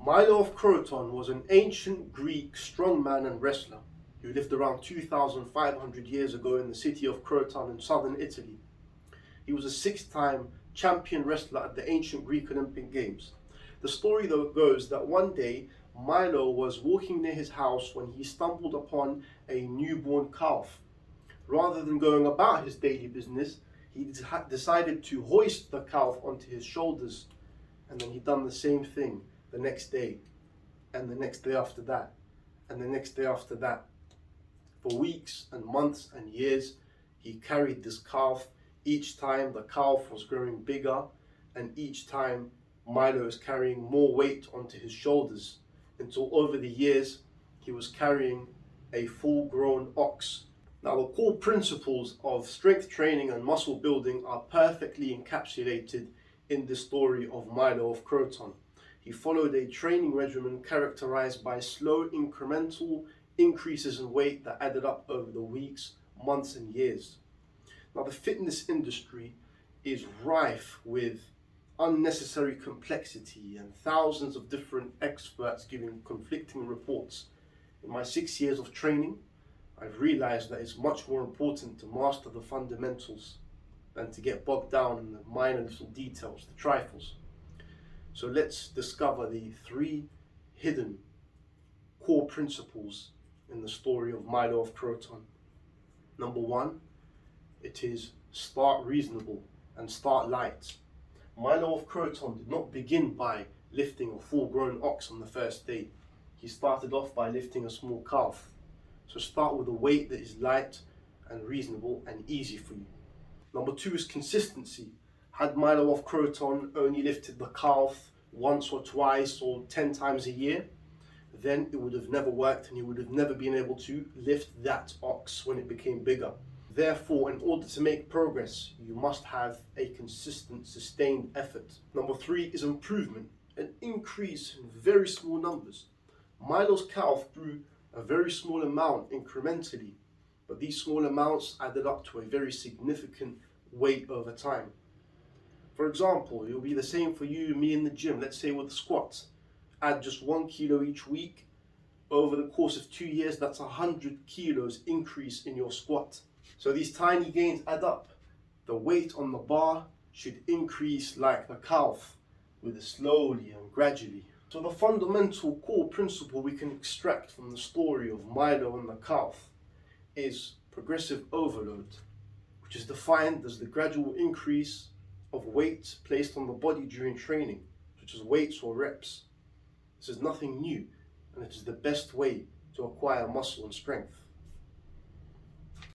Milo of Croton was an ancient Greek strongman and wrestler who lived around 2,500 years ago in the city of Croton in southern Italy. He was a six-time champion wrestler at the ancient Greek Olympic Games. The story though goes that one day Milo was walking near his house when he stumbled upon a newborn calf. Rather than going about his daily business, he decided to hoist the calf onto his shoulders, and then he done the same thing the next day, and the next day after that, and the next day after that. For weeks and months and years, he carried this calf. Each time the calf was growing bigger, and each time Milo was carrying more weight onto his shoulders, until over the years he was carrying a full-grown ox. Now, the core principles of strength training and muscle building are perfectly encapsulated in the story of Milo of Croton. He followed a training regimen characterized by slow incremental increases in weight that added up over the weeks, months and years. Now, the fitness industry is rife with unnecessary complexity and thousands of different experts giving conflicting reports. In my 6 years of training, I've realized that it's much more important to master the fundamentals than to get bogged down in the minor little details, the trifles. So let's discover the three hidden core principles in the story of Milo of Croton. Number one, it is start reasonable and start light. Milo of Croton did not begin by lifting a full-grown ox on the first day. He started off by lifting a small calf. So start with a weight that is light and reasonable and easy for you. Number two is consistency. Had Milo of Croton only lifted the calf once or twice or 10 times a year, then it would have never worked and he would have never been able to lift that ox when it became bigger. Therefore, in order to make progress, you must have a consistent, sustained effort. Number three is improvement, an increase in very small numbers. Milo's calf grew a very small amount incrementally, but these small amounts added up to a very significant weight over time. For example, it will be the same for you and me in the gym. Let's say with squats, add just 1 kilo each week. Over the course of 2 years, that's 100 kilos increase in your squat. So these tiny gains add up. The weight on the bar should increase like the calf, with it slowly and gradually. So the fundamental core principle we can extract from the story of Milo and the calf is progressive overload, which is defined as the gradual increase of weight placed on the body during training, such as weights or reps. This is nothing new, and it is the best way to acquire muscle and strength.